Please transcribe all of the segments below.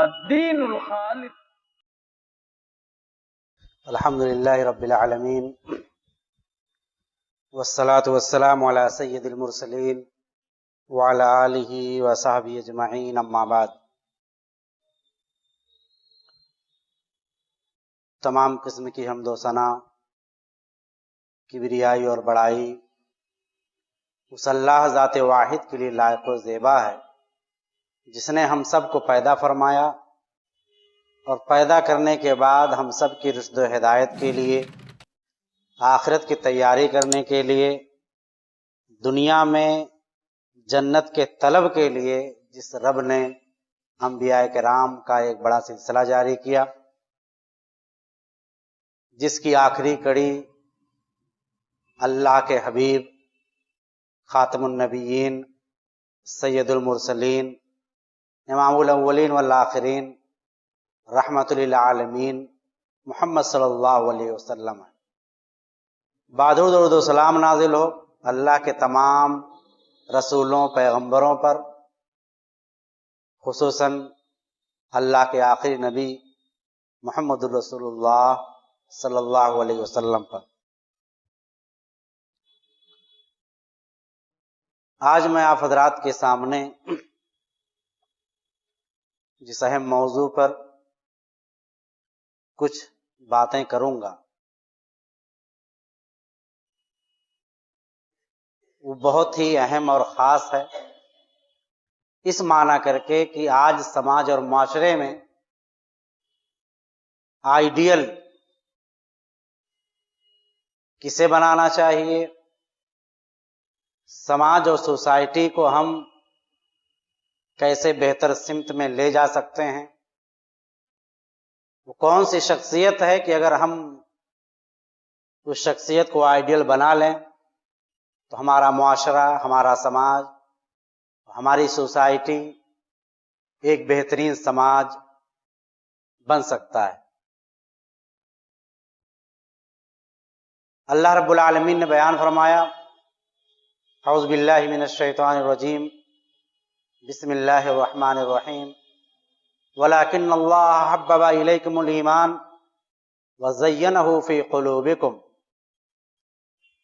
الدین الخالص. الحمدللہ رب العالمین والصلاة والسلام علی سید المرسلین وعلی آلہ وصحبہ اجمعین، اما بعد. تمام قسم کی حمد و ثنا، کبریائی اور بڑائی اس اللہ ذات واحد کے لیے لائق و زیبا ہے جس نے ہم سب کو پیدا فرمایا اور پیدا کرنے کے بعد ہم سب کی رشد و ہدایت کے لیے، آخرت کی تیاری کرنے کے لیے، دنیا میں جنت کے طلب کے لیے جس رب نے انبیاء کرام کا ایک بڑا سلسلہ جاری کیا، جس کی آخری کڑی اللہ کے حبیب خاتم النبیین سید المرسلین امام الاولین والآخرین رحمت للعالمین محمد صلی اللہ علیہ وسلم ہے. بعد درود و سلام نازل ہو اللہ کے تمام رسولوں پیغمبروں پر، خصوصاً اللہ کے آخری نبی محمد الرسول اللہ صلی اللہ علیہ وسلم پر. آج میں آپ حضرات کے سامنے جس اہم موضوع پر کچھ باتیں کروں گا وہ بہت ہی اہم اور خاص ہے، اس معنی کر کے کہ آج سماج اور معاشرے میں آئیڈیل کسے بنانا چاہیے، سماج اور سوسائٹی کو ہم کیسے بہتر سمت میں لے جا سکتے ہیں، وہ کون سی شخصیت ہے کہ اگر ہم اس شخصیت کو آئیڈیل بنا لیں تو ہمارا معاشرہ، ہمارا سماج، ہماری سوسائٹی ایک بہترین سماج بن سکتا ہے. اللہ رب العالمین نے بیان فرمایا، اعوذ باللہ من الشیطان الرجیم، بسم اللہ الرحمن الرحیم، وَلَكِنَّ اللَّهَ حَبَّبَ إِلَيْكُمُ الْإِيمَانَ وَزَيَّنَهُ فِي قُلُوبِكُمْ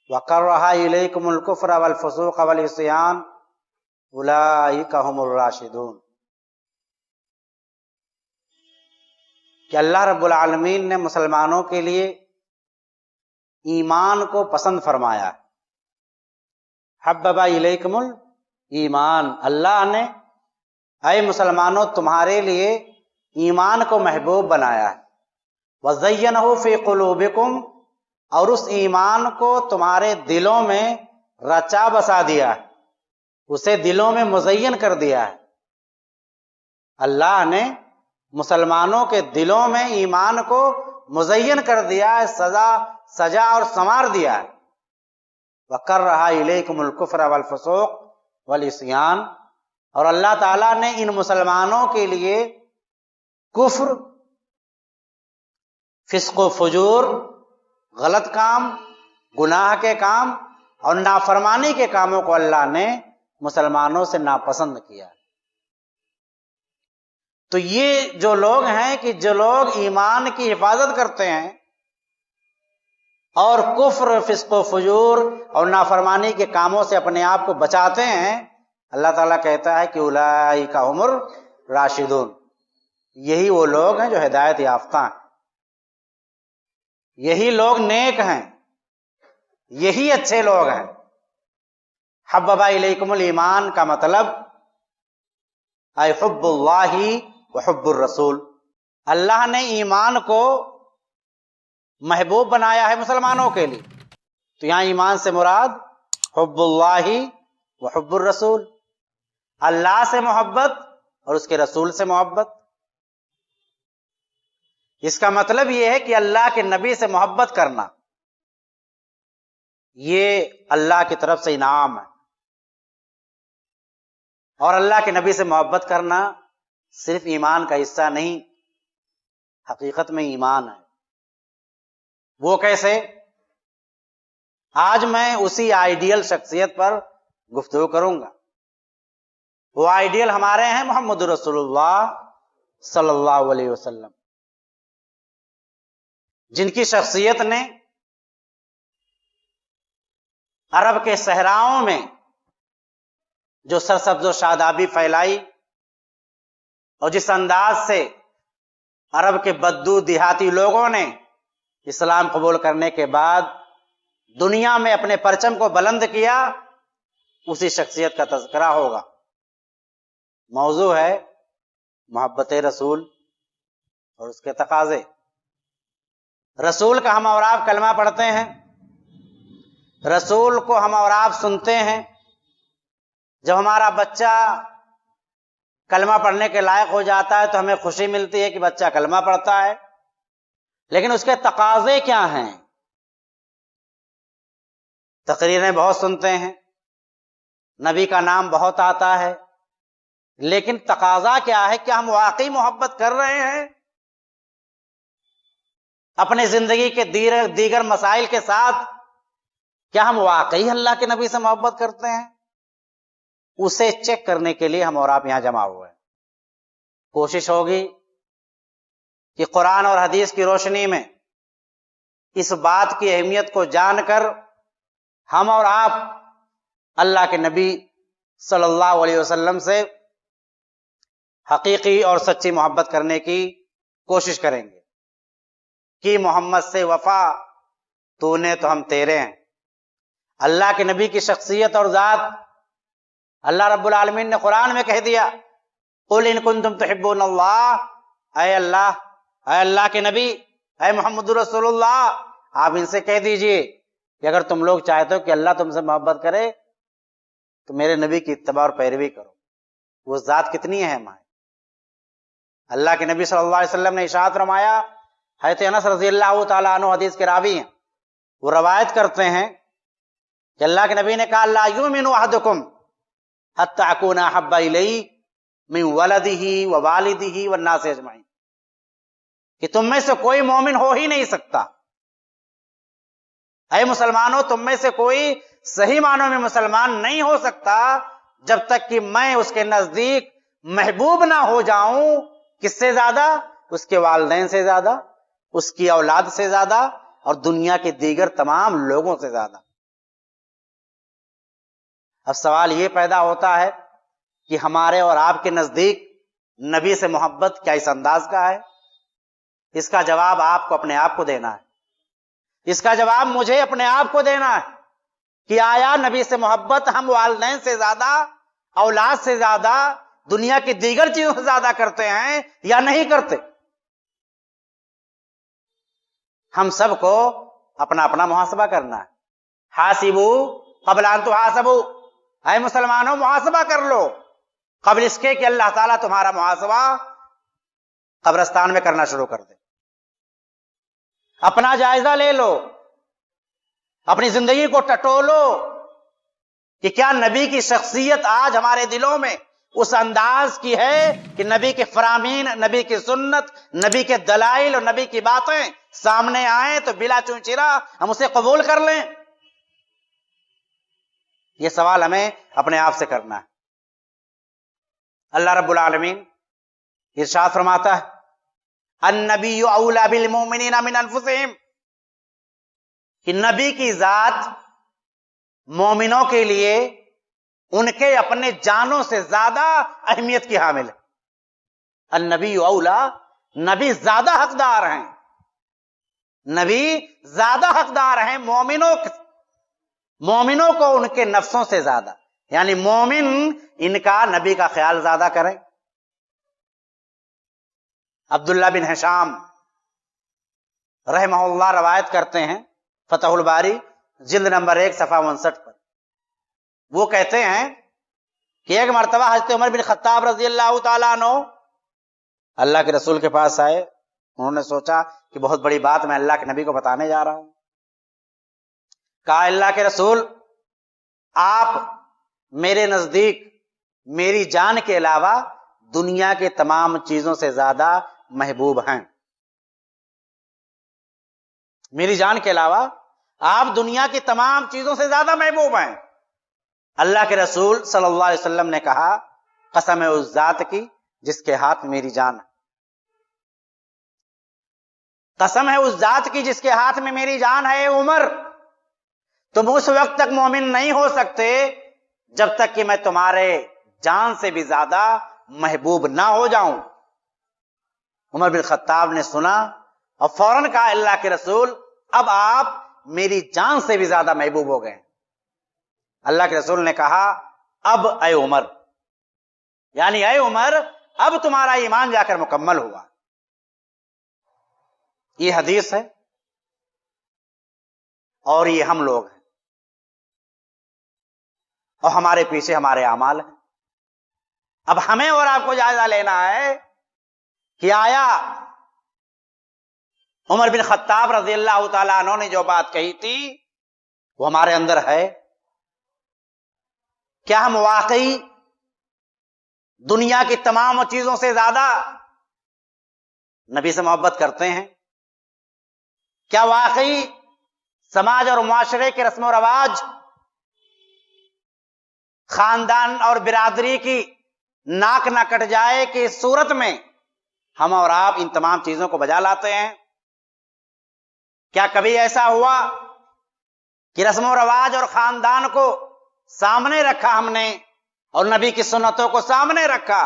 وَكَرَّهَ إِلَيْكُمُ الْكُفْرَ وَالْفُسُوقَ وَالْعِصْيَانَ أُولَئِكَ هُمُ الرَّاشِدُونَ. کہ اللہ رب العالمین نے مسلمانوں کے لیے ایمان کو پسند فرمایا. حبب الیکم الایمان، اللہ نے اے مسلمانوں تمہارے لیے ایمان کو محبوب بنایا ہے. وزینہ فی قلوبکم، اور اس ایمان کو تمہارے دلوں میں رچا بسا دیا ہے، اسے دلوں میں مزین کر دیا ہے. اللہ نے مسلمانوں کے دلوں میں ایمان کو مزین کر دیا ہے، سجا اور سنوار دیا ہے. وَكَرَّهَ إِلَيْكُمُ الْكُفْرَ وَالْفُسُوقَ وَالْعِصْيَانَ، اور اللہ تعالیٰ نے ان مسلمانوں کے لیے کفر، فسق و فجور، غلط کام، گناہ کے کام اور نافرمانی کے کاموں کو اللہ نے مسلمانوں سے ناپسند کیا. تو یہ جو لوگ ہیں کہ جو لوگ ایمان کی حفاظت کرتے ہیں اور کفر، فسق و فجور اور نافرمانی کے کاموں سے اپنے آپ کو بچاتے ہیں، اللہ تعالیٰ کہتا ہے کہ اولئک ھم الراشدون، یہی وہ لوگ ہیں جو ہدایت یافتہ ہیں، یہی لوگ نیک ہیں، یہی اچھے لوگ ہیں. حبب الیکم الایمان کا مطلب اے حب اللہ و حب الرسول، اللہ نے ایمان کو محبوب بنایا ہے مسلمانوں کے لیے. تو یہاں ایمان سے مراد حب اللہ و حب الرسول، اللہ سے محبت اور اس کے رسول سے محبت. اس کا مطلب یہ ہے کہ اللہ کے نبی سے محبت کرنا یہ اللہ کی طرف سے انعام ہے، اور اللہ کے نبی سے محبت کرنا صرف ایمان کا حصہ نہیں، حقیقت میں ایمان ہے. وہ کیسے؟ آج میں اسی آئیڈیل شخصیت پر گفتگو کروں گا. وہ آئیڈیل ہمارے ہیں محمد رسول اللہ صلی اللہ علیہ وسلم، جن کی شخصیت نے عرب کے صحراؤں میں جو سرسبز و شادابی پھیلائی، اور جس انداز سے عرب کے بدو دیہاتی لوگوں نے اسلام قبول کرنے کے بعد دنیا میں اپنے پرچم کو بلند کیا، اسی شخصیت کا تذکرہ ہوگا۔ موضوع ہے محبت رسول اور اس کے تقاضے۔ رسول کا ہم اور آپ کلمہ پڑھتے ہیں، رسول کو ہم اور آپ سنتے ہیں۔ جب ہمارا بچہ کلمہ پڑھنے کے لائق ہو جاتا ہے تو ہمیں خوشی ملتی ہے کہ بچہ کلمہ پڑھتا ہے، لیکن اس کے تقاضے کیا ہیں؟ تقریریں بہت سنتے ہیں، نبی کا نام بہت آتا ہے، لیکن تقاضا کیا ہے؟ کیا ہم واقعی محبت کر رہے ہیں؟ اپنے زندگی کے دیگر مسائل کے ساتھ کیا ہم واقعی اللہ کے نبی سے محبت کرتے ہیں؟ اسے چیک کرنے کے لیے ہم اور آپ یہاں جمع ہوئے ہیں۔ کوشش ہوگی کہ قرآن اور حدیث کی روشنی میں اس بات کی اہمیت کو جان کر ہم اور آپ اللہ کے نبی صلی اللہ علیہ وسلم سے حقیقی اور سچی محبت کرنے کی کوشش کریں گے کہ محمد سے وفا تو نے تو ہم تیرے ہیں۔ اللہ کے نبی کی شخصیت اور ذات اللہ رب العالمین نے قرآن میں کہہ دیا، قل ان کنتم تحبون اللہ، اے اللہ کے نبی، اے محمد رسول اللہ، آپ ان سے کہہ دیجئے کہ اگر تم لوگ چاہتے ہو کہ اللہ تم سے محبت کرے تو میرے نبی کی اتباع اور پیروی کرو۔ وہ ذات کتنی اہم ہے۔ اللہ کے نبی صلی اللہ علیہ وسلم نے ارشاد فرمایا، حضرت انس رضی اللہ تعالیٰ عنہ حدیث کے راوی ہیں، وہ روایت کرتے ہیں کہ اللہ کے نبی نے کہا، لا یؤمن احدکم حتی اکون احب الیہ من ولدہ ووالدہ والناس اجمعین، کہ تم میں سے کوئی مومن ہو ہی نہیں سکتا، اے مسلمانوں تم میں سے کوئی صحیح معنوں میں مسلمان نہیں ہو سکتا جب تک کہ میں اس کے نزدیک محبوب نہ ہو جاؤں۔ کس سے زیادہ؟ اس کے والدین سے زیادہ، اس کی اولاد سے زیادہ، اور دنیا کے دیگر تمام لوگوں سے زیادہ۔ اب سوال یہ پیدا ہوتا ہے کہ ہمارے اور آپ کے نزدیک نبی سے محبت کیا اس انداز کا ہے؟ اس کا جواب آپ کو اپنے آپ کو دینا ہے، اس کا جواب مجھے اپنے آپ کو دینا ہے کہ آیا نبی سے محبت ہم والدین سے زیادہ، اولاد سے زیادہ، دنیا کی دیگر چیزوں سے زیادہ کرتے ہیں یا نہیں کرتے؟ ہم سب کو اپنا اپنا محاسبہ کرنا ہے۔ حاسبو قبل ان تحاسبو، اے مسلمانوں محاسبہ کر لو قبل اس کے کہ اللہ تعالیٰ تمہارا محاسبہ قبرستان میں کرنا شروع کر دے۔ اپنا جائزہ لے لو، اپنی زندگی کو ٹٹولو کہ کیا نبی کی شخصیت آج ہمارے دلوں میں اس انداز کی ہے کہ نبی کے فرامین، نبی کی سنت، نبی کے دلائل اور نبی کی باتیں سامنے آئیں تو بلا چونچرا ہم اسے قبول کر لیں؟ یہ سوال ہمیں اپنے آپ سے کرنا ہے۔ اللہ رب العالمین ارشاد فرماتا ہے، النبی اولی بالمؤمنین من انفسہم، کہ نبی کی ذات مومنوں کے لیے ان کے اپنے جانوں سے زیادہ اہمیت کی حامل ہے۔ النبی اولا، نبی زیادہ حقدار ہیں، نبی زیادہ حقدار ہیں مومنوں کو ان کے نفسوں سے زیادہ، یعنی مومن ان کا نبی کا خیال زیادہ کریں۔ عبداللہ بن ہشام رحمہ اللہ روایت کرتے ہیں فتح الباری جلد نمبر 1 صفحہ 59 پر، وہ کہتے ہیں کہ ایک مرتبہ حضرت عمر بن خطاب رضی اللہ تعالیٰ عنہ اللہ کے رسول کے پاس آئے۔ انہوں نے سوچا کہ بہت بڑی بات میں اللہ کے نبی کو بتانے جا رہا ہوں۔ کہا، اللہ کے رسول، آپ میرے نزدیک میری جان کے علاوہ دنیا کے تمام چیزوں سے زیادہ محبوب ہیں۔ میری جان کے علاوہ آپ دنیا کی تمام چیزوں سے زیادہ محبوب ہیں۔ اللہ کے رسول صلی اللہ علیہ وسلم نے کہا، قسم ہے اس ذات کی جس کے ہاتھ میری جان ہے، قسم ہے اس ذات کی جس کے ہاتھ میں میری جان ہے، اے عمر تم اس وقت تک مومن نہیں ہو سکتے جب تک کہ میں تمہارے جان سے بھی زیادہ محبوب نہ ہو جاؤں۔ عمر بن خطاب نے سنا اور فوراً کہا اللہ کے رسول اب آپ میری جان سے بھی زیادہ محبوب ہو گئے۔ اللہ کے رسول نے کہا اب اے عمر، یعنی اے عمر اب تمہارا ایمان جا کر مکمل ہوا۔ یہ حدیث ہے اور یہ ہم لوگ ہیں اور ہمارے پیچھے ہمارے اعمال ہیں۔ اب ہمیں اور آپ کو جائزہ لینا ہے کہ آیا عمر بن خطاب رضی اللہ تعالیٰ عنہ نے جو بات کہی تھی وہ ہمارے اندر ہے؟ کیا ہم واقعی دنیا کی تمام چیزوں سے زیادہ نبی سے محبت کرتے ہیں؟ کیا واقعی سماج اور معاشرے کے رسم و رواج، خاندان اور برادری کی ناک نہ کٹ جائے کہ اس صورت میں ہم اور آپ ان تمام چیزوں کو بجا لاتے ہیں؟ کیا کبھی ایسا ہوا کہ رسم و رواج اور خاندان کو سامنے رکھا ہم نے اور نبی کی سنتوں کو سامنے رکھا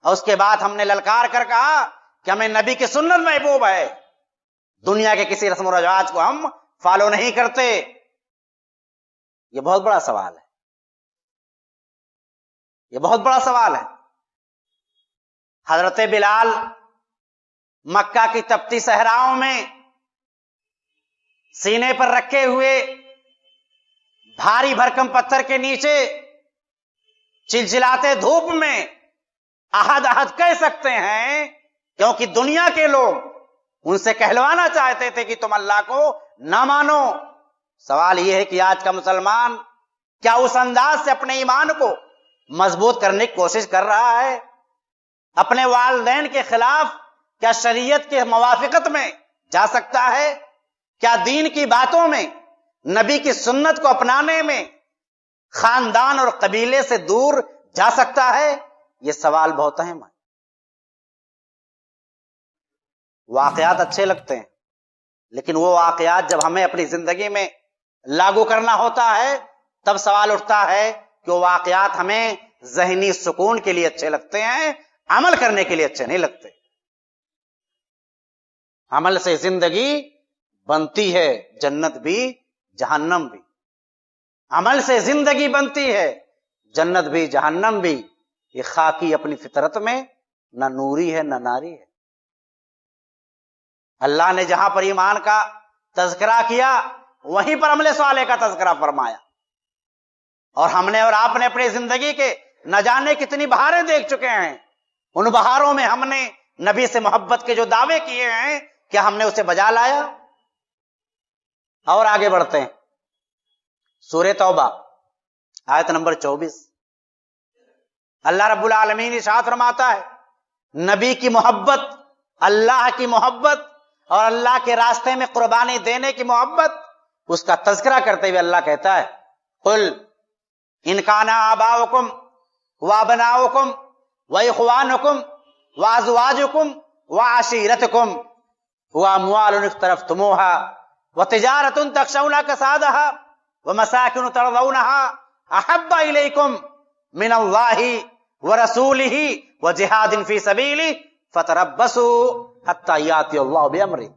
اور اس کے بعد ہم نے للکار کر کہا کہ ہمیں نبی کی سنت محبوب ہے، دنیا کے کسی رسم و رواج کو ہم فالو نہیں کرتے؟ یہ بہت بڑا سوال ہے، یہ بہت بڑا سوال ہے۔ حضرت بلال مکہ کی تپتی صحراؤں میں سینے پر رکھے ہوئے بھاری بھرکم پتھر کے نیچے چلچلاتے دھوپ میں احد احد کہہ سکتے ہیں، کیونکہ دنیا کے لوگ ان سے کہلوانا چاہتے تھے کہ تم اللہ کو نہ مانو۔ سوال یہ ہے کہ آج کا مسلمان کیا اس انداز سے اپنے ایمان کو مضبوط کرنے کی کوشش کر رہا ہے؟ اپنے والدین کے خلاف کیا شریعت کے موافقت میں جا سکتا ہے؟ کیا دین کی باتوں میں، نبی کی سنت کو اپنانے میں خاندان اور قبیلے سے دور جا سکتا ہے؟ یہ سوال بہت اہم ہے۔ واقعات اچھے لگتے ہیں لیکن وہ واقعات جب ہمیں اپنی زندگی میں لاگو کرنا ہوتا ہے تب سوال اٹھتا ہے کہ وہ واقعات ہمیں ذہنی سکون کے لیے اچھے لگتے ہیں، عمل کرنے کے لیے اچھے نہیں لگتے۔ عمل سے زندگی بنتی ہے، جنت بھی جہنم بھی۔ عمل سے زندگی بنتی ہے، جنت بھی جہنم بھی۔ یہ خاکی اپنی فطرت میں نہ نوری ہے نہ ناری ہے۔ اللہ نے جہاں پر ایمان کا تذکرہ کیا وہیں پر عمل صالح کا تذکرہ فرمایا، اور ہم نے اور آپ نے اپنی زندگی کے نہ جانے کتنی بہاریں دیکھ چکے ہیں۔ ان بہاروں میں ہم نے نبی سے محبت کے جو دعوے کیے ہیں کیا ہم نے اسے بجا لایا؟ اور آگے بڑھتے ہیں، سورہ توبہ آیت نمبر 24۔ اللہ رب العالمین ارشاد فرماتا ہے نبی کی محبت، اللہ کی محبت اور اللہ کے راستے میں قربانی دینے کی محبت، اس کا تذکرہ کرتے ہوئے اللہ کہتا ہے قل ان کان آباؤکم وابناؤکم واخوانکم وازواجکم وعشیرتکم واموال اقترفتموها وتجارۃ تخشون کسادها ومساکن ترضونها احب الیکم من اللہ ورسولہ وجہاد فی سبیلہ فتربصوا حتی یاتی اللہ بامرہ۔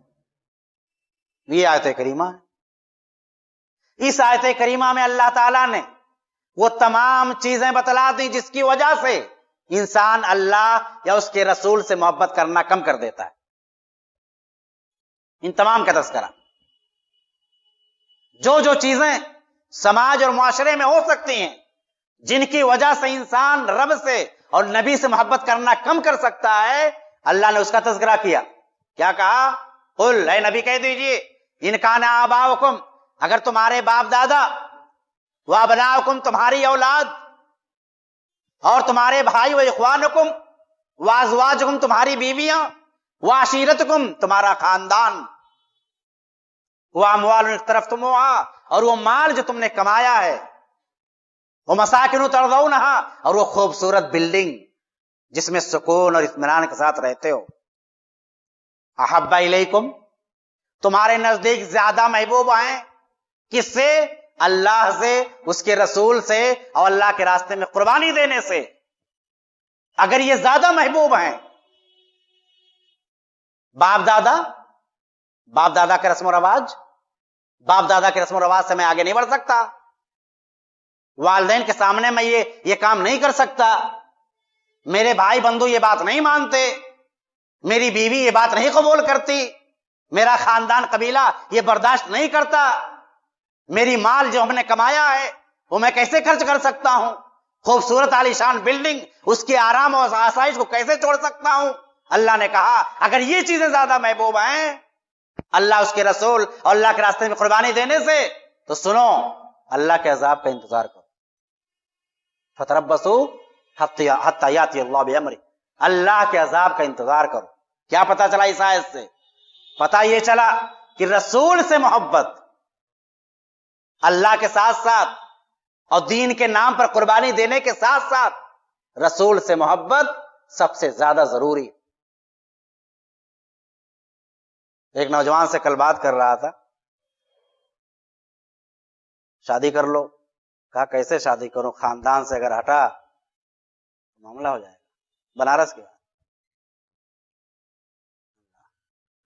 یہ آیت کریمہ ہے۔ اس آیت کریمہ میں اللہ تعالیٰ نے وہ تمام چیزیں بتلا دی جس کی وجہ سے انسان اللہ یا اس کے رسول سے محبت کرنا کم کر دیتا ہے۔ ان تمام کا تذکرہ، جو جو چیزیں سماج اور معاشرے میں ہو سکتی ہیں جن کی وجہ سے انسان رب سے اور نبی سے محبت کرنا کم کر سکتا ہے، اللہ نے اس کا تذکرہ کیا۔ کیا کہا؟ قل، اے نبی کہہ دیجئے ان کان آباؤکم، اگر تمہارے باپ دادا، وابناؤکم تمہاری اولاد، اور تمہارے بھائی، واخوانکم وازواجکم تمہاری بیویاں، وعشیرتکم تمہارا خاندان، واموال اقترفتموها اور وہ مال جو تم نے کمایا ہے، ومساکن ترضونها اور وہ خوبصورت بلڈنگ جس میں سکون اور اطمینان کے ساتھ رہتے ہو، احب الیکم تمہارے نزدیک زیادہ محبوب ہیں کس سے؟ اللہ سے، اس کے رسول سے، اور اللہ کے راستے میں قربانی دینے سے۔ اگر یہ زیادہ محبوب ہیں، باپ دادا کے رسم و رواج، باپ دادا کے رسم و رواج سے میں آگے نہیں بڑھ سکتا، والدین کے سامنے میں یہ کام نہیں کر سکتا، میرے بھائی بندو یہ بات نہیں مانتے، میری بیوی یہ بات نہیں قبول کرتی، میرا خاندان قبیلہ یہ برداشت نہیں کرتا، میری مال جو ہم نے کمایا ہے وہ میں کیسے خرچ کر سکتا ہوں، خوبصورت عالی شان بلڈنگ، اس کے آرام اور آسائش کو کیسے چھوڑ سکتا ہوں؟ اللہ نے کہا اگر یہ چیزیں زیادہ محبوب ہیں اللہ، اس کے رسول اور اللہ کے راستے میں قربانی دینے سے، تو سنو اللہ کے عذاب کا انتظار کرو، فتربصوا حتی یاتی اللہ بامرہ، اللہ کے عذاب کا انتظار کرو۔ کیا پتا چلا اس آیت سے؟ پتا یہ چلا کہ رسول سے محبت اللہ کے ساتھ ساتھ اور دین کے نام پر قربانی دینے کے ساتھ ساتھ رسول سے محبت سب سے زیادہ ضروری ہے۔ ایک نوجوان سے کل بات کر رہا تھا، شادی کر لو، کہا کیسے شادی کروں، خاندان سے اگر ہٹا معاملہ ہو جائے گا، بنارس کے بعد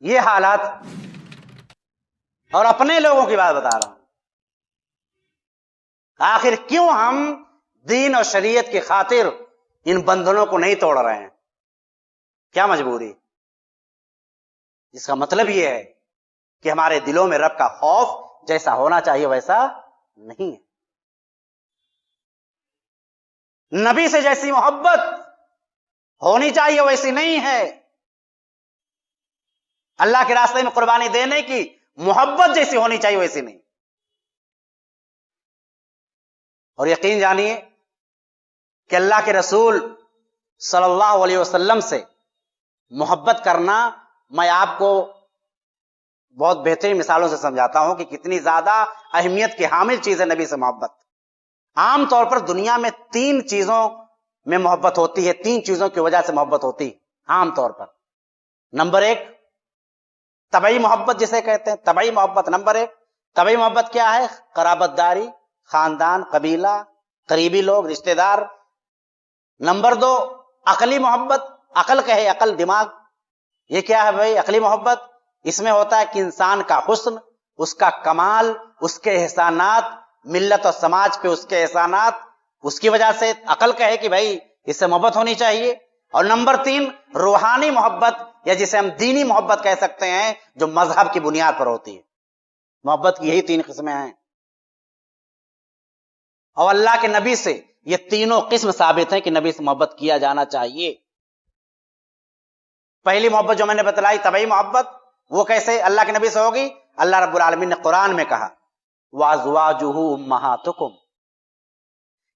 یہ حالات، اور اپنے لوگوں کی بات بتا رہا ہوں، آخر کیوں ہم دین اور شریعت کی خاطر ان بندھنوں کو نہیں توڑ رہے ہیں؟ کیا مجبوری؟ جس کا مطلب یہ ہے کہ ہمارے دلوں میں رب کا خوف جیسا ہونا چاہیے ویسا نہیں ہے، نبی سے جیسی محبت ہونی چاہیے ویسی نہیں ہے، اللہ کے راستے میں قربانی دینے کی محبت جیسی ہونی چاہیے ویسی نہیں۔ اور یقین جانیے کہ اللہ کے رسول صلی اللہ علیہ وسلم سے محبت کرنا، میں آپ کو بہت بہترین مثالوں سے سمجھاتا ہوں کہ کتنی زیادہ اہمیت کی حامل چیز ہے نبی سے محبت۔ عام طور پر دنیا میں 3 چیزوں میں محبت ہوتی ہے، 3 چیزوں کی وجہ سے محبت ہوتی ہے عام طور پر۔ نمبر 1 طبعی محبت جسے کہتے ہیں، طبعی محبت نمبر 1۔ طبعی محبت کیا ہے؟ قرابت داری، خاندان، قبیلہ، قریبی لوگ، رشتہ دار۔ نمبر 2 عقلی محبت، عقل کہے، عقل، دماغ۔ یہ کیا ہے بھائی؟ عقلی محبت، اس میں ہوتا ہے کہ انسان کا حسن، اس کا کمال، اس کے احسانات، ملت اور سماج پہ اس کے احسانات، اس کی وجہ سے عقل کہے کہ بھائی اس سے محبت ہونی چاہیے۔ اور نمبر 3 روحانی محبت، یا جسے ہم دینی محبت کہہ سکتے ہیں، جو مذہب کی بنیاد پر ہوتی ہے۔ محبت کی یہی 3 قسمیں ہیں، اور اللہ کے نبی سے یہ تینوں قسم ثابت ہیں کہ نبی سے محبت کیا جانا چاہیے۔ پہلی محبت جو میں نے بتلائی طبعی محبت، وہ کیسے اللہ کے نبی سے ہوگی؟ اللہ رب العالمین نے قرآن میں کہا وَأَزْوَاجُهُ أُمَّهَاتُكُمْ،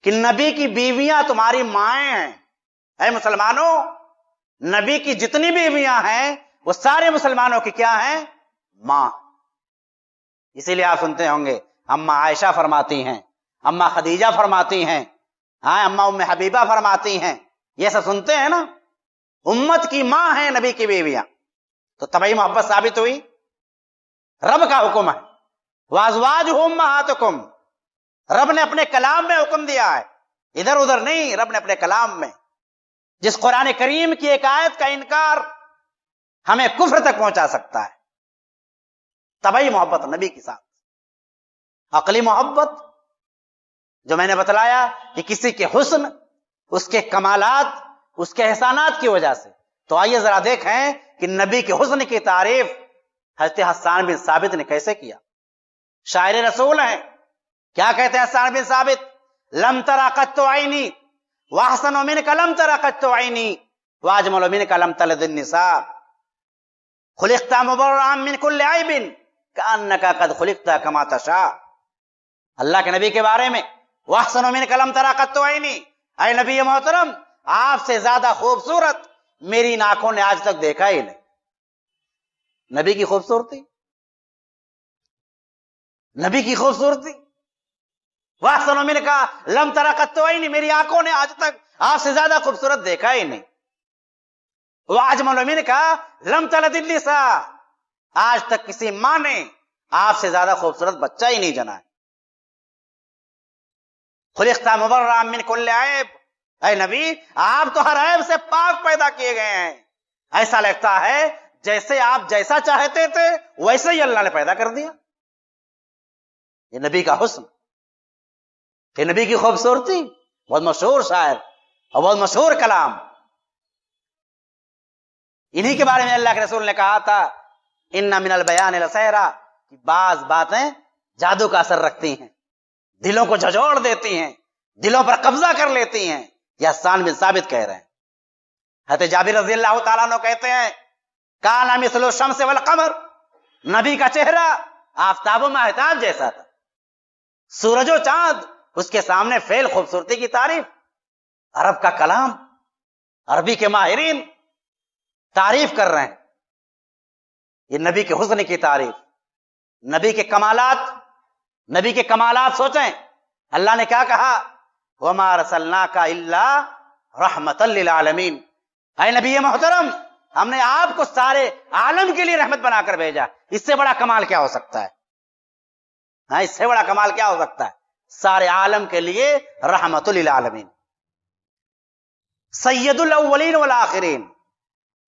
کہ نبی کی بیویاں تمہاری مائیں ہیں۔ اے مسلمانوں، نبی کی جتنی بیویاں ہیں وہ سارے مسلمانوں کی کیا ہیں؟ ماں۔ اسی لیے آپ سنتے ہوں گے اماں عائشہ فرماتی ہیں، اماں خدیجہ فرماتی ہیں، اماں ام حبیبہ فرماتی ہیں، یہ سب سنتے ہیں نا۔ امت کی ماں ہیں نبی کی بیویاں، تو طبعی محبت ثابت ہوئی۔ رب کا حکم ہے وَأَزْوَاجُهُ أُمَّهَاتُكُمْ، رب نے اپنے کلام میں حکم دیا ہے، ادھر ادھر نہیں، رب نے اپنے کلام میں۔ جس قرآن کریم کی ایک آیت کا انکار ہمیں کفر تک پہنچا سکتا ہے۔ طبعی محبت نبی کے ساتھ۔ عقلی محبت جو میں نے بتلایا کہ کسی کے حسن، اس کے کمالات، اس کے احسانات کی وجہ سے۔ تو آئیے ذرا دیکھیں کہ نبی کے حسن کی تعریف حضرت حسان بن ثابت نے کیسے کیا۔ شاعر رسول ہیں، کیا کہتے ہیں حسان بن ثابت؟ لم تر قط عینی واحسن منک لم تر قط عینی واجمل منک لم تلد النساء خلقت مبرئا من كل عیب کانک قد خلقت کما تشاء۔ اللہ کے نبی کے بارے میں واحسن منک لم تر قط عینی، اے نبی محترم، آپ سے زیادہ خوبصورت میری آنکھوں نے آج تک دیکھا ہی نہیں۔ نبی کی خوبصورتی، نبی کی خوبصورتی، واحسن منک لم تر قط عینی، میری آنکھوں نے آج تک آپ سے زیادہ خوبصورت دیکھا ہی نہیں۔ واجمل منک لم تلد النساء، آج تک کسی ماں نے آپ سے زیادہ خوبصورت بچہ ہی نہیں جنا ہے. خلقت مبرأ من کل عیب، اے نبی آپ تو ہر عیب سے پاک پیدا کیے گئے ہیں. ایسا لگتا ہے جیسے آپ جیسا چاہتے تھے ویسے ہی اللہ نے پیدا کر دیا. یہ نبی کا حسن، یہ نبی کی خوبصورتی. بہت مشہور شاعر اور بہت مشہور کلام. انہی کے بارے میں اللہ کے رسول نے کہا تھا ان من البیان لسحرا، کہ بعض باتیں جادو کا اثر رکھتی ہیں، دلوں کو جھنجھوڑ دیتی ہیں، دلوں پر قبضہ کر لیتی ہیں. یہ حسان بن ثابت کہہ رہے ہیں. حضرت جابر رضی اللہ تعالیٰ عنہ کہتے ہیں کان مثل الشمس والقمر، نبی کا چہرہ آفتاب و مہتاب جیسا تھا، سورج و چاند اس کے سامنے فعل خوبصورتی کی تعریف. عرب کا کلام، عربی کے ماہرین تعریف کر رہے ہیں. یہ نبی کے حسن کی تعریف، نبی کے کمالات. نبی کے کمالات سوچیں، اللہ نے کیا کہا وَمَا أَرْسَلْنَاكَ إِلَّا رَحْمَةً لِلْعَالَمِينَ. اے نبی محترم ہم نے آپ کو سارے عالم کے لیے رحمت بنا کر بھیجا. اس سے بڑا کمال کیا ہو سکتا ہے؟ ہاں، اس سے بڑا کمال کیا ہو سکتا ہے؟ سارے عالم کے لیے رحمت للعالمین. سید الاولین والآخرین،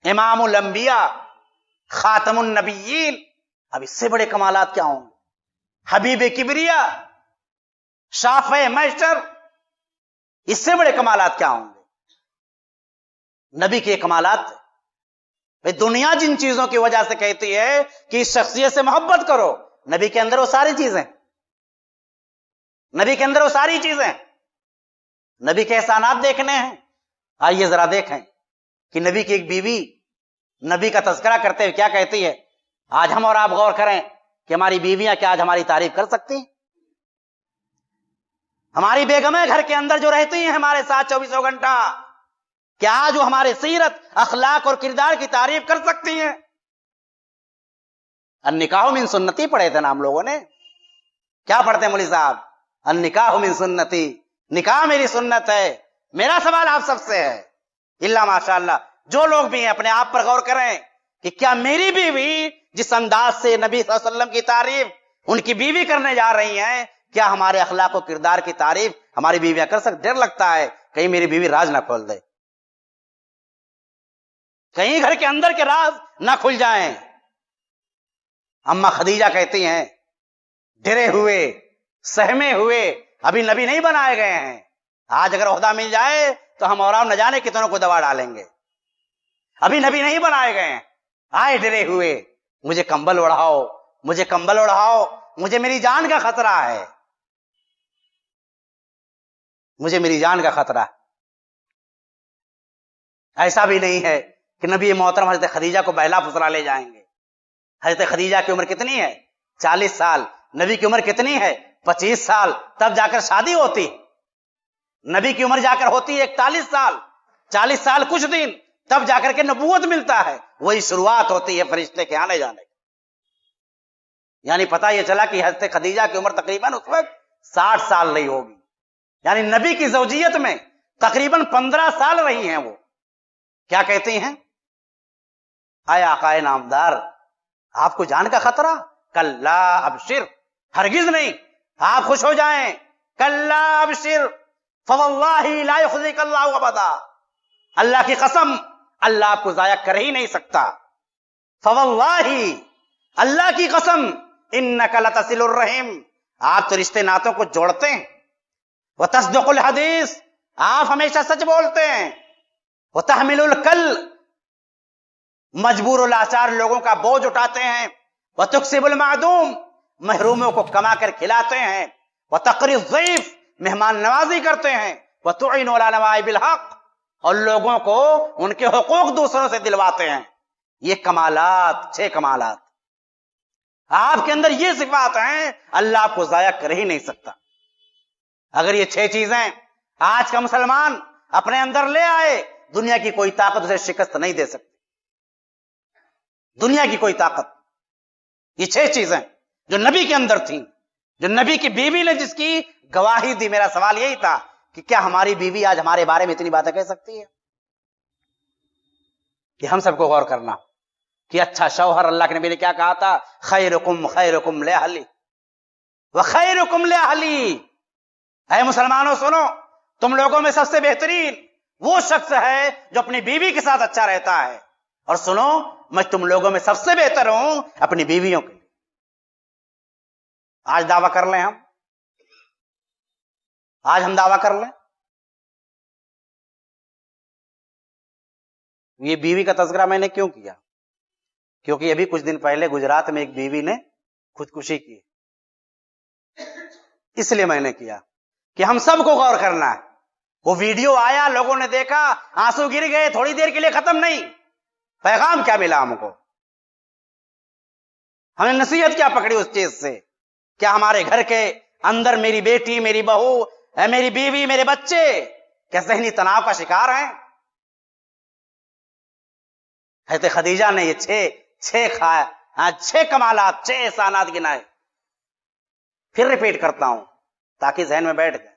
امام الانبیاء، خاتم النبیین. اب اس سے بڑے کمالات کیا ہوں گے؟ حبیب کبریا، شافع محشر. اس سے بڑے کمالات کیا ہوں گے؟ نبی کے کمالات. دنیا جن چیزوں کی وجہ سے کہتی ہے کہ اس شخصیت سے محبت کرو، نبی کے اندر وہ ساری چیزیں، نبی کے اندر وہ ساری چیزیں. نبی کے احسانات دیکھنے ہیں. آئیے ذرا دیکھیں کہ نبی کی ایک بیوی نبی کا تذکرہ کرتے ہوئے کیا کہتی ہے. آج ہم اور آپ غور کریں کہ ہماری بیویاں کیا آج ہماری تعریف کر سکتی ہیں؟ ہماری بیگمیں گھر کے اندر جو رہتی ہیں ہمارے ساتھ 24 گھنٹہ، کیا جو ہمارے سیرت، اخلاق اور کردار کی تعریف کر سکتی ہیں؟ النکاح من سنتی پڑھے تھے نا ہم لوگوں نے. کیا پڑھتے ہیں مولوی صاحب؟ النکاح من سنتی، نکاح میری سنت ہے. میرا سوال آپ سب سے ہے، اللہ ماشاء اللہ جو لوگ بھی ہیں اپنے آپ پر غور کریں کہ کیا میری بیوی جس انداز سے نبی صلی اللہ علیہ وسلم کی تعریف ان کی بیوی کرنے جا رہی ہیں، کیا ہمارے اخلاق و کردار کی تعریف ہماری بیویاں کر سکتے؟ ڈر لگتا ہے کہیں میری بیوی راز نہ کھول دے، کہیں گھر کے اندر کے راز نہ کھل جائیں. اما خدیجہ کہتی ہیں ڈرے ہوئے، سہمے ہوئے، ابھی نبی نہیں بنائے گئے ہیں. آج اگر عہدہ مل جائے تو ہم اور آپ نہ جانے کتنوں کو دبا ڈالیں گے. ابھی نبی نہیں بنائے گئے ہیں. آئے ڈرے ہوئے، مجھے کمبل اڑاؤ، مجھے کمبل اڑاؤ، مجھے میری جان کا خطرہ ہے، مجھے میری جان کا خطرہ. ایسا بھی نہیں ہے کہ نبی محترم حضرت خدیجہ کو بہلا پھسلا لے جائیں گے. حضرت خدیجہ کی عمر کتنی ہے؟ 40 سال. نبی کی عمر کتنی ہے؟ 25 سال. تب جا کر شادی ہوتی. نبی کی عمر جا کر ہوتی ہے 41 سال، 40 سال کچھ دن، تب جا کر کے نبوت ملتا ہے. وہی شروعات ہوتی ہے فرشتے کے آنے جانے. یعنی پتہ یہ چلا کہ حضرت خدیجہ کی عمر تقریباً اس وقت 60 سال رہی ہوگی. یعنی نبی کی زوجیت میں تقریباً 15 سال رہی ہیں وہ. کیا کہتی ہیں؟ اے آقائے نامدار آپ کو جان کا خطرہ؟ کلا ابشر، ہرگز نہیں، آپ خوش ہو جائیں. کلا ابشر فواللہ لا یخزیک اللہ ابدا، اللہ کی قسم اللہ آپ کو ضائع کر ہی نہیں سکتا. فواللہ، اللہ کی قسم، انک لتصل الرحم، آپ تو رشتے ناتوں کو جوڑتے ہیں. وتصدق الحدیث، آپ ہمیشہ سچ بولتے ہیں. وتحمل الکل، مجبور اللاچار لوگوں کا بوجھ اٹھاتے ہیں. وتکسب المعدوم، محروموں کو کما کر کھلاتے ہیں. وتقری الضیف، مہمان نوازی کرتے ہیں. وتعین علی نوائب الحق، اور لوگوں کو ان کے حقوق دوسروں سے دلواتے ہیں. یہ کمالات، 6 کمالات آپ کے اندر یہ صفات ہیں، اللہ آپ کو ضائع کر ہی نہیں سکتا. اگر یہ 6 چیزیں آج کا مسلمان اپنے اندر لے آئے، دنیا کی کوئی طاقت اسے شکست نہیں دے سکتی. دنیا کی کوئی طاقت. یہ 6 چیزیں جو نبی کے اندر تھیں، جو نبی کی بیوی نے جس کی گواہی دی. میرا سوال یہی تھا کہ کیا ہماری بیوی آج ہمارے بارے میں اتنی باتیں کہہ سکتی ہے؟ کہ ہم سب کو غور کرنا. کہ اچھا شوہر، اللہ کے نبی نے کیا کہا تھا؟ خیرکم خیرکم لأہلی وخیرکم لأہلی. اے مسلمانوں سنو، تم لوگوں میں سب سے بہترین وہ شخص ہے جو اپنی بیوی کے ساتھ اچھا رہتا ہے، اور سنو میں تم لوگوں میں سب سے بہتر ہوں اپنی بیویوں کے لیے. آج دعویٰ کر لیں آج ہم دعویٰ کر لیں. یہ بیوی کا تذکرہ میں نے کیوں کیا؟ کیونکہ ابھی کچھ دن پہلے گجرات میں ایک بیوی نے خودکشی کی. اس لیے میں نے کیا کہ ہم سب کو غور کرنا ہے. وہ ویڈیو آیا، لوگوں نے دیکھا، آنسو گر گئے، تھوڑی دیر کے لیے ختم نہیں. پیغام کیا ملا ہم کو؟ ہم نے نصیحت کیا پکڑی اس چیز سے؟ کیا ہمارے گھر کے اندر میری بیٹی، میری بہو، میری بیوی، میرے بچے کیا ذہنی تناؤ کا شکار ہیں؟ حضرت خدیجہ نے یہ چھ کمالات، 6 احسانات گنائے. پھر ریپیٹ کرتا ہوں تاکہ ذہن میں بیٹھ جائے.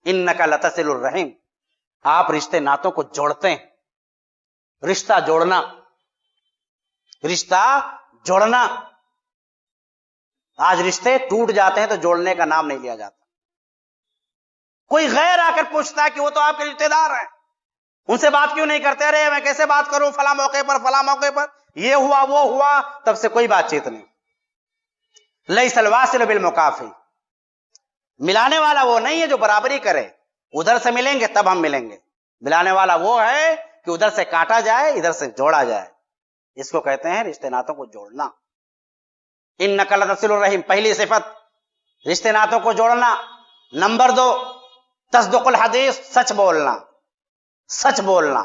انک لتصل الرحم، آپ رشتے ناتوں کو جوڑتے ہیں. رشتہ جوڑنا، رشتہ جوڑنا. آج رشتے ٹوٹ جاتے ہیں تو جوڑنے کا نام نہیں لیا جاتا. کوئی غیر آ کر پوچھتا ہے کہ وہ تو آپ کے رشتے دار ہیں، ان سے بات کیوں نہیں کرتے؟ ارے میں کیسے بات کروں، فلاں موقع پر یہ ہوا وہ ہوا، تب سے کوئی بات چیت نہیں. لیس الواصل بالمکافی، ملانے والا وہ نہیں ہے جو برابری کرے. ادھر سے ملیں گے تب ہم ملیں گے. ملانے والا وہ ہے کہ ادھر سے کاٹا جائے، ادھر سے جوڑا جائے. اس کو کہتے ہیں رشتے ناتوں کو جوڑنا. انک لتصل الرحم، پہلی صفت رشتے ناتوں کو جوڑنا. نمبر 2 تصدق الحدیث، سچ بولنا. سچ بولنا،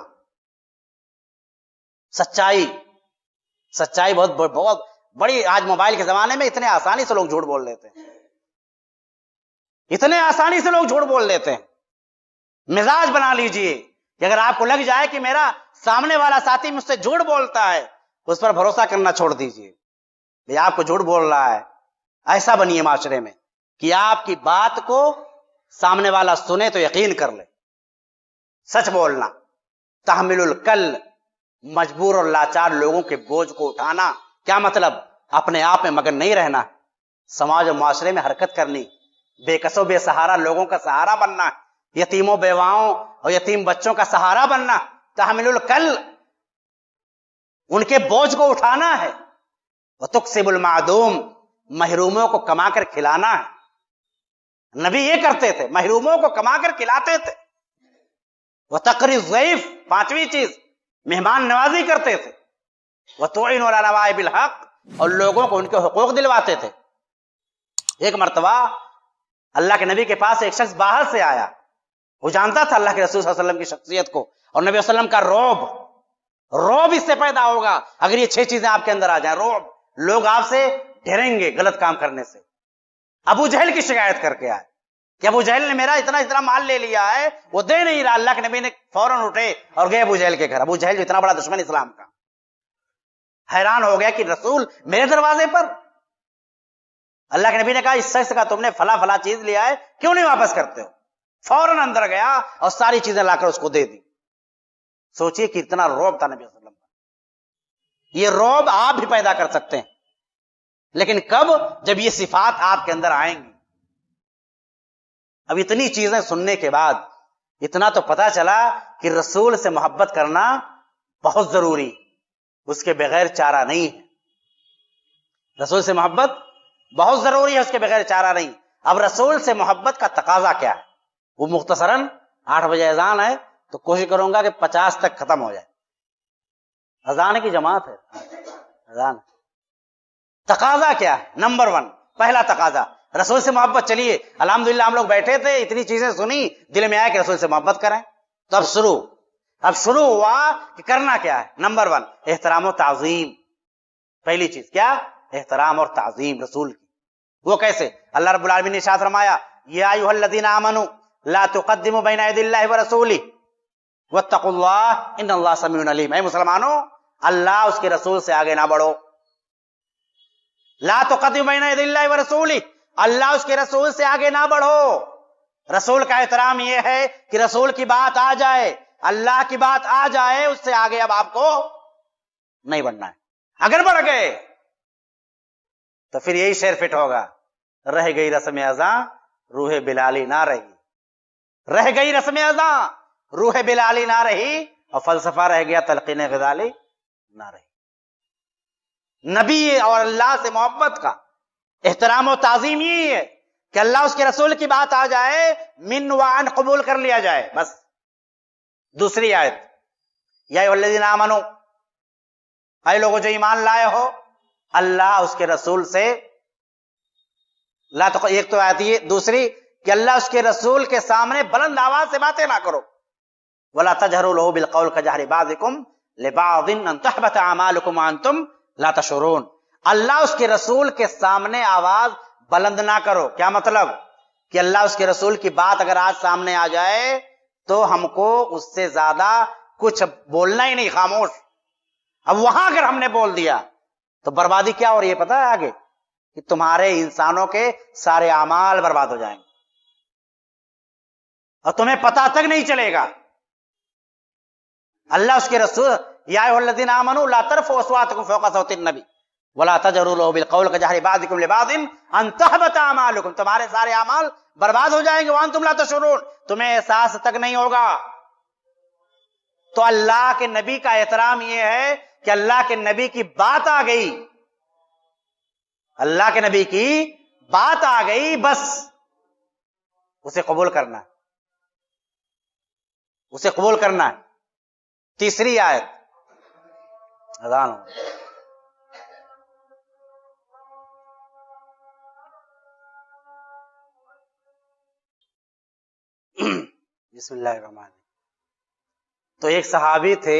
سچائی بہت بڑی. آج موبائل کے زمانے میں اتنے آسانی سے لوگ جھوٹ بول لیتے ہیں، اتنے آسانی سے لوگ جھوٹ بول دیتے ہیں. مزاج بنا لیجئے کہ اگر آپ کو لگ جائے کہ میرا سامنے والا ساتھی مجھ سے جھوٹ بولتا ہے، اس پر بھروسہ کرنا چھوڑ دیجئے. یہ آپ کو جھوٹ بول رہا ہے. ایسا بنیے معاشرے میں کہ آپ کی بات کو سامنے والا سنے تو یقین کر لے. سچ بولنا. تحمل الکل، مجبور اور لاچار لوگوں کے بوجھ کو اٹھانا. کیا مطلب؟ اپنے آپ میں مگن نہیں رہنا، سماج و معاشرے میں حرکت کرنی، بے کس و بے سہارا لوگوں کا سہارا بننا، یتیموں بیواؤں اور یتیم بچوں کا سہارا بننا. تحمل الکل، ان کے بوجھ کو اٹھانا ہے. وتکسب المعدوم، محروموں کو کما کر کھلانا ہے. نبی یہ کرتے تھے، محروموں کو کما کر کھلاتے تھے. وتقری الضیف، 5ویں چیز مہمان نوازی کرتے تھے. وتعین علی نوائب الحق، اور لوگوں کو ان کے حقوق دلواتے تھے. ایک مرتبہ اللہ کے نبی کے پاس ایک شخص باہر سے آیا. وہ جانتا تھا اللہ کے رسول صلی اللہ علیہ وسلم کی شخصیت کو، اور نبی صلی اللہ علیہ وسلم کا روب اس سے پیدا ہوگا اگر یہ 6 چیزیں آپ کے اندر آ جائیں. روب، لوگ آپ سے ڈریں گے غلط کام کرنے سے. ابو جہل کی شکایت کر کے آئے کہ ابو جہل نے میرا اتنا مال لے لیا ہے، وہ دے نہیں رہا. اللہ کے نبی نے فوراً اٹھے اور گئے ابو جہل کے گھر. ابو جہل جو اتنا بڑا دشمن اسلام کا، حیران ہو گیا کہ رسول میرے دروازے پر. اللہ کے نبی نے کہا اس شخص کا تم نے فلاں چیز لیا ہے، کیوں نہیں واپس کرتے ہو؟ فوراً اندر گیا اور ساری چیزیں لا کر اس کو دے دی. سوچئے کہ اتنا رعب تھا نبی صلی اللہ علیہ وسلم کا. یہ رعب آپ بھی پیدا کر سکتے ہیں، لیکن کب؟ جب یہ صفات آپ کے اندر آئیں گی. اب اتنی چیزیں سننے کے بعد اتنا تو پتا چلا کہ رسول سے محبت کرنا بہت ضروری، اس کے بغیر چارہ نہیں ہے. رسول سے محبت بہت ضروری ہے، اس کے بغیر چارہ نہیں. اب رسول سے محبت کا تقاضا کیا ہے؟ وہ مختصراً 8 بجے اذان ہے تو کوشش کروں گا کہ 50 تک ختم ہو جائے. اذان کی جماعت ہے، اذان. تقاضا کیا ہے؟ نمبر 1، پہلا تقاضا رسول سے محبت. چلیے الحمدللہ ہم لوگ بیٹھے تھے، اتنی چیزیں سنی، دل میں آیا کہ رسول سے محبت کریں. تو اب شروع ہوا کہ کرنا کیا ہے. نمبر 1 احترام و تعظیم. پہلی چیز کیا؟ احترام اور تعظیم رسول کی. وہ کیسے؟ اللہ رب العالمین نے ارشاد فرمایا یا ایھا الذین آمنوا لا تقدموا بین یدی اللہ ورسولہ واتقوا اللہ ان اللہ سمیع علیم. اے مسلمانوں، اللہ اس کے رسول سے آگے نہ بڑھو. لا تقدموا بین یدی اللہ ورسولہ، اللہ اس کے رسول سے آگے نہ بڑھو. رسول کا احترام یہ ہے کہ رسول کی بات آ جائے، اللہ کی بات آ جائے، اس سے آگے اب آپ کو نہیں بننا ہے. اگر بڑھ گئے تو پھر یہی شعر فٹ ہوگا، رہ گئی رسم ازاں روح بلالی نہ رہی. رہ گئی رسم ازاں روح بلالی نہ رہی، اور فلسفہ رہ گیا تلقین غزالی نہ رہی. نبی اور اللہ سے محبت کا احترام و تعظیم یہی ہے کہ اللہ اس کے رسول کی بات آ جائے، من وعن قبول کر لیا جائے بس. دوسری آیت، یا ایھا الذین آمنو، اے لوگوں جو ایمان لائے ہو اللہ اس کے رسول سے ایک تو آیت یہ، دوسری کہ اللہ اس کے رسول کے سامنے بلند آواز سے باتیں نہ کرو. ولا تجهروا له بالقول كجهر بعضكم لبعض ان تحبط اعمالكم وانتم لا تشعرون. اللہ اس کے رسول کے سامنے آواز بلند نہ کرو. کیا مطلب؟ کہ اللہ اس کے رسول کی بات اگر آج سامنے آ جائے تو ہم کو اس سے زیادہ کچھ بولنا ہی نہیں، خاموش. اب وہاں اگر ہم نے بول دیا تو بربادی کیا ہو رہی ہے پتہ ہے آگے؟ کہ تمہارے انسانوں کے سارے اعمال برباد ہو جائیں گے اور تمہیں پتہ تک نہیں چلے گا. اللہ اس کے رسول، یا ایھا الذین آمنوا لا ترفعوا اصواتکم فوق صوت النبی ولا تجهروا له بالقول كجهر بعضكم لبعض ان تحبط اعمالکم، تمہارے سارے اعمال برباد ہو جائیں گے. وانتم لا تشعرون، تمہیں احساس تک نہیں ہوگا. تو اللہ کے نبی کا احترام یہ ہے کہ اللہ کے نبی کی بات آ گئی، اللہ کے نبی کی بات آ گئی، بس اسے قبول کرنا ہے، اسے قبول کرنا ہے. تیسری آیت، اذان ہو. بسم اللہ الرحمن الرحیم. تو ایک صحابی تھے،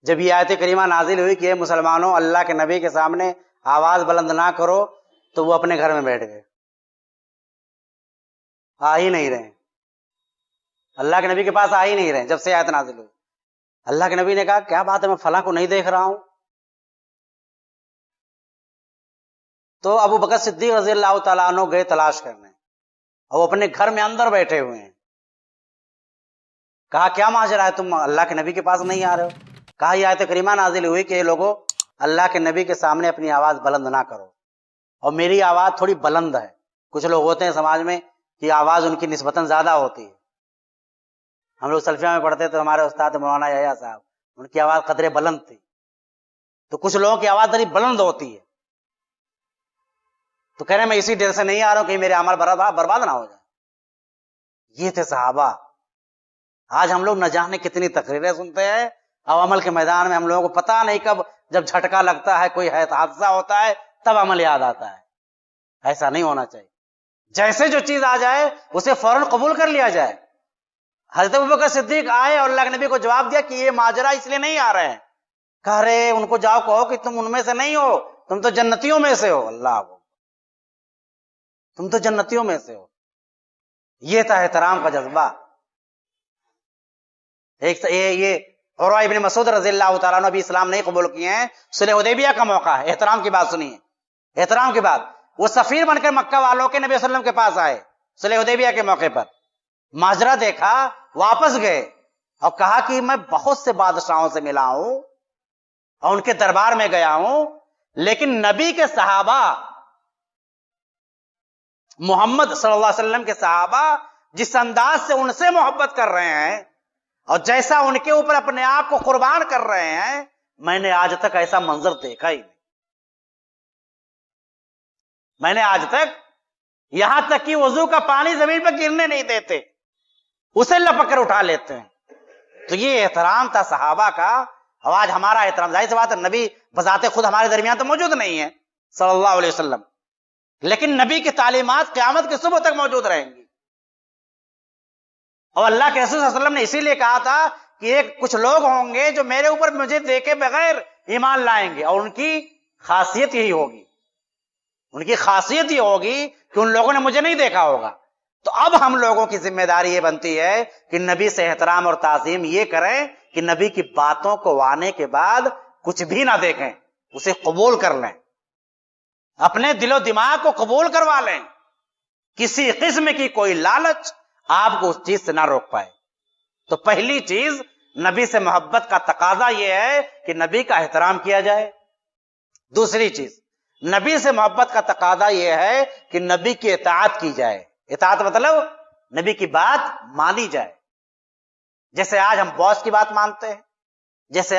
جب یہ آیت کریمہ نازل ہوئی کہ اے مسلمانوں اللہ کے نبی کے سامنے آواز بلند نہ کرو، تو وہ اپنے گھر میں بیٹھ گئے، آ ہی نہیں رہے، اللہ کے نبی کے پاس آ ہی نہیں رہے. جب سے آیت نازل ہوئی اللہ کے نبی نے کہا کیا بات ہے، میں فلاں کو نہیں دیکھ رہا ہوں. تو ابو بکر صدیق رضی اللہ تعالیٰ عنہ گئے تلاش کرنے، اور وہ اپنے گھر میں اندر بیٹھے ہوئے ہیں. کہا کیا ماجرا ہے، تم اللہ کے نبی کے پاس نہیں آ رہے ہو؟ کہا یہ آیت کریمہ نازل ہوئی کہ یہ لوگوں اللہ کے نبی کے سامنے اپنی آواز بلند نہ کرو. اور میری آواز تھوڑی بلند ہے. کچھ لوگ ہوتے ہیں سماج میں کہ آواز ان کی نسبتاً زیادہ ہوتی ہے. ہم لوگ سلفیہ میں پڑھتے تو ہمارے استاد مولانا یحییٰ صاحب، ان کی آواز قدرے بلند تھی. تو کچھ لوگوں کی آواز ذرا بلند ہوتی ہے، تو کہہ رہے ہیں میں اسی ڈر سے نہیں آ رہا ہوں کہ میرے عمل برباد نہ ہو جائے. یہ تھے صحابہ. آج ہم لوگ نہ جانے کتنی تقریریں سنتے ہیں، اور عمل کے میدان میں ہم لوگوں کو پتہ نہیں کب جب جھٹکا لگتا ہے، کوئی حادثہ ہوتا ہے، تب عمل یاد آتا ہے. ایسا نہیں ہونا چاہیے. جیسے جو چیز آ جائے اسے فوراً قبول کر لیا جائے. حضرت ابوبکر صدیق آئے اور اللہ کے نبی کو جواب دیا کہ یہ ماجرا اس لیے نہیں آ رہے ہیں. کہہ رہے ان کو جاؤ کہو کہ تم ان میں سے نہیں ہو، تم تو جنتیوں میں سے ہو. اللہ، تم تو جنتیوں میں سے ہو. یہ تھا احترام کا جذبہ. ایک یہ عروہ ابن مسعود رضی اللہ تعالیٰ عنہ ابھی اسلام نہیں قبول کیے ہیں. صلح حدیبیہ کا موقع ہے، احترام کی بات سنیے. احترام کی بات، وہ سفیر بن کر مکہ والوں کے نبی صلی اللہ علیہ وسلم کے پاس آئے صلح حدیبیہ کے موقع پر. ماجرا دیکھا، واپس گئے اور کہا کہ میں بہت سے بادشاہوں سے ملا ہوں اور ان کے دربار میں گیا ہوں، لیکن نبی کے صحابہ، محمد صلی اللہ علیہ وسلم کے صحابہ جس انداز سے ان سے محبت کر رہے ہیں اور جیسا ان کے اوپر اپنے آپ کو قربان کر رہے ہیں، میں نے آج تک ایسا منظر دیکھا ہی نہیں. میں نے آج تک، یہاں تک کہ وضو کا پانی زمین پہ گرنے نہیں دیتے، اسے لپک کر اٹھا لیتے ہیں. تو یہ احترام تھا صحابہ کا. اور آج ہمارا احترام، ظاہر سی بات ہے نبی بذات خود ہمارے درمیان تو موجود نہیں ہے صلی اللہ علیہ وسلم، لیکن نبی کی تعلیمات قیامت کی صبح تک موجود رہیں گی. اور اللہ کے رسول صلی اللہ علیہ وسلم نے اسی لیے کہا تھا کہ کچھ لوگ ہوں گے جو میرے اوپر مجھے دیکھے بغیر ایمان لائیں گے، اور ان کی خاصیت یہی ہوگی، ان کی خاصیت یہ ہوگی کہ ان لوگوں نے مجھے نہیں دیکھا ہوگا. تو اب ہم لوگوں کی ذمہ داری یہ بنتی ہے کہ نبی سے احترام اور تعظیم یہ کریں کہ نبی کی باتوں کو آنے کے بعد کچھ بھی نہ دیکھیں، اسے قبول کر لیں، اپنے دل و دماغ کو قبول کروا لیں. کسی قسم کی کوئی لالچ آپ کو اس چیز سے نہ روک پائے. تو پہلی چیز نبی سے محبت کا تقاضا یہ ہے کہ نبی کا احترام کیا جائے. دوسری چیز، نبی سے محبت کا تقاضا یہ ہے کہ نبی کی اطاعت کی جائے. اطاعت مطلب نبی کی بات مانی جائے. جیسے آج ہم باس کی بات مانتے ہیں، جیسے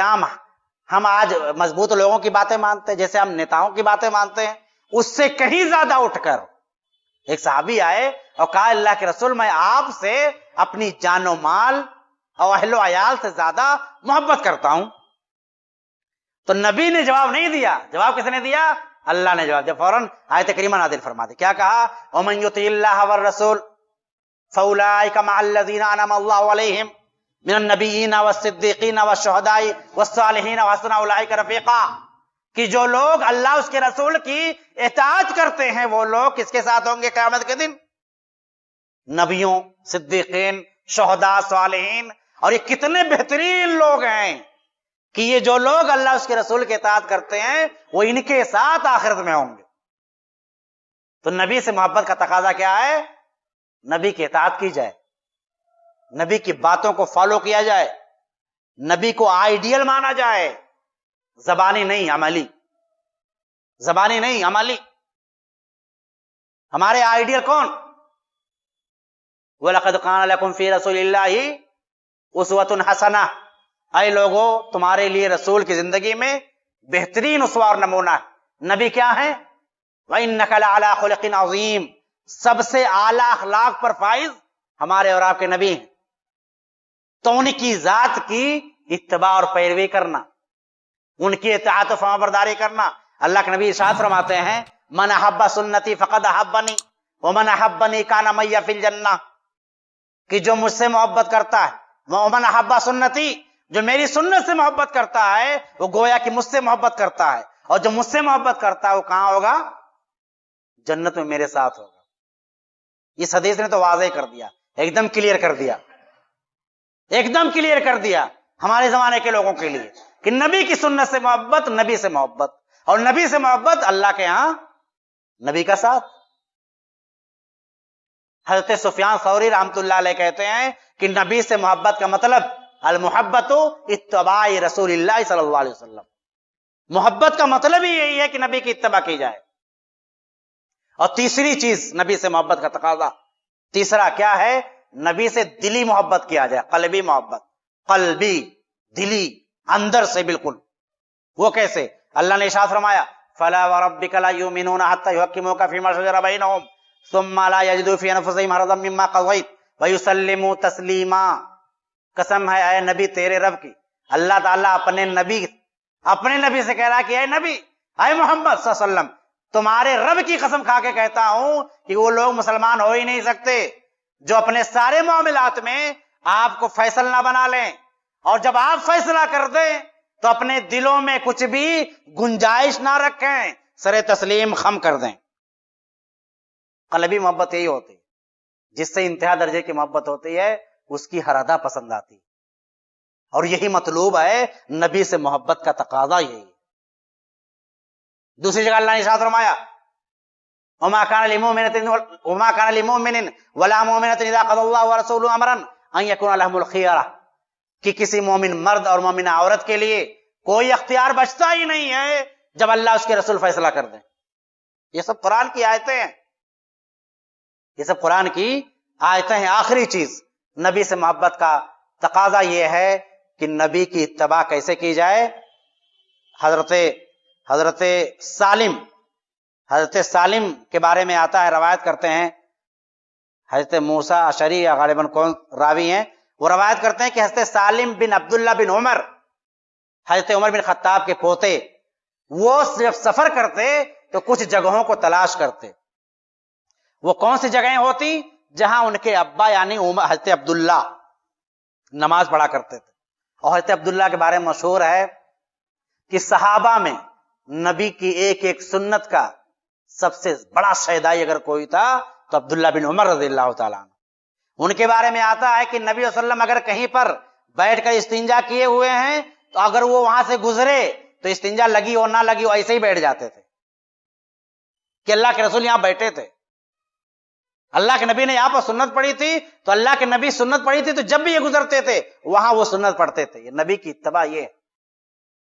ہم آج مضبوط لوگوں کی باتیں مانتے ہیں، جیسے ہم نیتاؤں کی باتیں مانتے ہیں، اس سے کہیں زیادہ اٹھ کر ایک صحابی آئے اور کہا اللہ کے رسول میں آپ سے اپنی جان و مال اور اہل و عیال سے زیادہ محبت کرتا ہوں. تو نبی نے جواب نہیں دیا. جواب کس نے دیا؟ اللہ نے جواب دیا. فوراً آیت کریمہ نازل فرما دی. کیا کہا؟ وَمَن يُطِعِ اللَّهَ وَالرَّسُولَ فَأُولَٰئِكَ مَعَ الَّذِينَ أَنْعَمَ اللَّهُ عَلَيْهِمْ مِنَ النَّبِيِّينَ وَالصِّدِّيقِينَ وَالشُّهَدَاءِ وَالصَّالِحِينَ وَحَسُنَ أُولَٰئِكَ رَفِيقًا. کہ جو لوگ اللہ اس کے رسول کی اطاعت کرتے ہیں وہ لوگ کس کے ساتھ ہوں گے قیامت کے دن؟ نبیوں، صدیقین، شہداء، صالحین. اور یہ کتنے بہترین لوگ ہیں کہ یہ جو لوگ اللہ اس کے رسول کی اطاعت کرتے ہیں وہ ان کے ساتھ آخرت میں ہوں گے. تو نبی سے محبت کا تقاضا کیا ہے؟ نبی کی اطاعت کی جائے، نبی کی باتوں کو فالو کیا جائے، نبی کو آئیڈیل مانا جائے. زبانی نہیں، عملی. زبانی نہیں، عملی. ہمارے آئیڈیل کون؟ وَلَقَدْ كَانَ لَكُمْ فِي رَسُولِ اللَّهِ أُسْوَةٌ حَسَنَةٌ. اے لوگو تمہارے لیے رسول کی زندگی میں بہترین اسوہ اور نمونہ ہے. نبی کیا ہے؟ وَإِنَّكَ لَعَلَىٰ خُلُقٍ عَظِيمٍ. سب سے اعلیٰ اخلاق پر فائز ہمارے اور آپ کے نبی ہیں. تو ان کی ذات کی اتباع اور پیروی کرنا، ان کی اطاعت و فرمانبرداری کرنا. اللہ کے نبی ارشاد فرماتے ہیں من احب سنتی فقد احبنی ومن احبنی کان معی فی الجنہ. کہ جو مجھ سے محبت کرتا ہے، ومن احب سنتی، جو میری سنت سے محبت کرتا ہے وہ گویا کہ مجھ سے محبت کرتا ہے، اور جو مجھ سے محبت کرتا ہے وہ کہاں ہوگا؟ جنت میں میرے ساتھ ہوگا. اس حدیث نے تو واضح کر دیا، ایک دم کلیئر کر دیا، ایک دم کلیئر کر دیا ہمارے زمانے کے لوگوں کے لیے کہ نبی کی سنت سے محبت، نبی سے محبت، اور نبی سے محبت اللہ کے ہاں نبی کا ساتھ. حضرت سفیان ثوری رحمۃ اللہ علیہ کہتے ہیں کہ نبی سے محبت کا مطلب المحبت اتباع رسول اللہ صلی اللہ علیہ وسلم. محبت کا مطلب ہی یہی ہے کہ نبی کی اتباع کی جائے. اور تیسری چیز نبی سے محبت کا تقاضا، تیسرا کیا ہے؟ نبی سے دلی محبت کیا جائے، قلبی محبت، قلبی، دلی، اندر سے بالکل. وہ کیسے؟ اللہ نے ارشاد فرمایا فَلَا وَرَبِّكَ لَا يُؤْمِنُونَ حَتَّى يُحَكِّمُوكَ فِيمَا شَجَرَ بَيْنَهُمْ ثُمَّ لَا يَجِدُوا فِي أَنفُسِهِمْ حَرَجًا مِّمَّا قَضَيْتَ وَيُسَلِّمُوا تَسْلِيمًا. قسم ہے اے نبی تیرے رب کی. اللہ تعالیٰ اپنے نبی سے کہہ رہا کہ اے نبی، اے محمد صلی اللہ علیہ وسلم، تمہارے رب کی قسم کھا کے کہتا ہوں کہ وہ لوگ مسلمان ہو ہی نہیں سکتے جو اپنے سارے معاملات میں آپ کو فیصل نہ بنا لیں، اور جب آپ فیصلہ کر دیں تو اپنے دلوں میں کچھ بھی گنجائش نہ رکھیں، سر تسلیم خم کر دیں. قلبی محبت یہی ہوتی ہے، جس سے انتہا درجے کی محبت ہوتی ہے اس کی ہر ادا پسند آتی ہے. اور یہی مطلوب ہے، نبی سے محبت کا تقاضا یہی ہے. دوسری جگہ اللہ نے ارشاد فرمایا وما كان لمؤمن ولا مؤمنة اذا قضى الله ورسوله امرا ان يكون لهم الخيرة. کہ کسی مومن مرد اور مومنہ عورت کے لیے کوئی اختیار بچتا ہی نہیں ہے جب اللہ اس کے رسول فیصلہ کر دیں. یہ سب قرآن کی آیتیں ہیں، یہ سب قرآن کی آیتیں ہیں. آخری چیز نبی سے محبت کا تقاضا یہ ہے کہ نبی کی اتباع کیسے کی جائے. حضرت سالم کے بارے میں آتا ہے، روایت کرتے ہیں حضرت موسیٰ اشعری یا غالباً کون راوی ہیں، وہ روایت کرتے ہیں کہ حضرت سالم بن عبداللہ بن عمر، حضرت عمر بن خطاب کے پوتے، وہ جب سفر کرتے تو کچھ جگہوں کو تلاش کرتے. وہ کون سی جگہیں ہوتی؟ جہاں ان کے ابا یعنی حضرت عبداللہ نماز پڑھا کرتے تھے. اور حضرت عبداللہ کے بارے میں مشہور ہے کہ صحابہ میں نبی کی ایک ایک سنت کا سب سے بڑا شہدائی اگر کوئی تھا تو عبداللہ بن عمر رضی اللہ تعالیٰ عنہ. ان کے بارے میں آتا ہے کہ نبی صلی اللہ علیہ وسلم اگر کہیں پر بیٹھ کر استنجا کیے ہوئے ہیں تو اگر وہ وہاں سے گزرے تو استنجا لگی ہو نہ لگی ہو ایسے ہی بیٹھ جاتے تھے کہ اللہ کے رسول یہاں بیٹھے تھے. اللہ کے نبی نے یہاں پر سنت پڑھی تھی تو اللہ کے نبی سنت پڑھی تھی تو جب بھی یہ گزرتے تھے وہاں وہ سنت پڑھتے تھے. یہ نبی کی اتباع یہ ہے.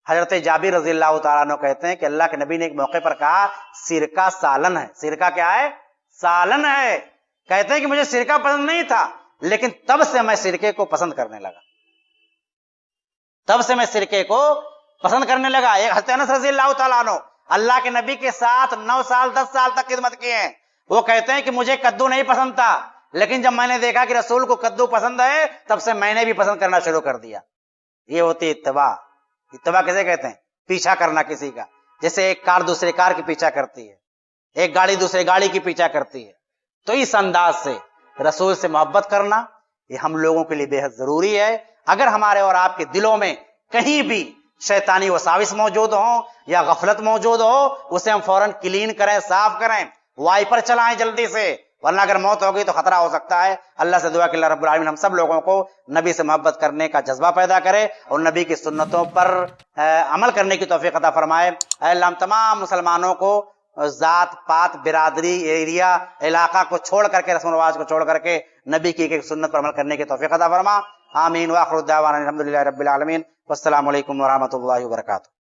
حضرت جابر رضی اللہ تعالیٰ عنہ کہتے ہیں کہ اللہ کے نبی نے ایک موقع پر کہا سرکہ سالن ہے. سرکہ کیا ہے؟ سالن ہے. کہتے ہیں کہ مجھے سرکہ پسند نہیں تھا لیکن تب سے میں سرکے کو پسند کرنے لگا. تب سے میں سرکے کو پسند کرنے لگا. ایک حضرت انس رضی اللہ تعالیٰ عنہ اللہ کے نبی کے ساتھ 9 سال 10 سال تک خدمت کی ہیں. وہ کہتے ہیں کہ مجھے کدو نہیں پسند تھا لیکن جب میں نے دیکھا کہ رسول کو کدو پسند ہے تب سے میں نے بھی پسند کرنا شروع کر دیا. یہ ہوتی اتباع. اتباع کیسے کہتے ہیں؟ پیچھا کرنا کسی کا. جیسے ایک کار دوسرے کار کی پیچھا کرتی ہے, ایک گاڑی دوسرے گاڑی کی پیچھا کرتی ہے. تو اس انداز سے رسول سے محبت کرنا یہ ہم لوگوں کے لیے بے حد ضروری ہے. اگر ہمارے اور آپ کے دلوں میں کہیں بھی شیطانی وساوس موجود ہوں یا غفلت موجود ہو اسے ہم فوراً کلین کریں, صاف کریں, وائپر چلائیں جلدی سے, ورنہ اگر موت ہو گئی تو خطرہ ہو سکتا ہے. اللہ سے دعا کہ اللہ رب العالمین ہم سب لوگوں کو نبی سے محبت کرنے کا جذبہ پیدا کرے اور نبی کی سنتوں پر عمل کرنے کی توفیق عطا فرمائے. اے اللہ ہم تمام مسلمانوں کو ذات پات برادری ایریا علاقہ کو چھوڑ کر کے رسم و رواج کو چھوڑ کر کے نبی کی ایک سنت پر عمل کرنے کی توفیق عطا فرما. آمین. وآخر دعوانا الحمدللہ رب العالمین. والسلام علیکم ورحمۃ اللہ وبرکاتہ.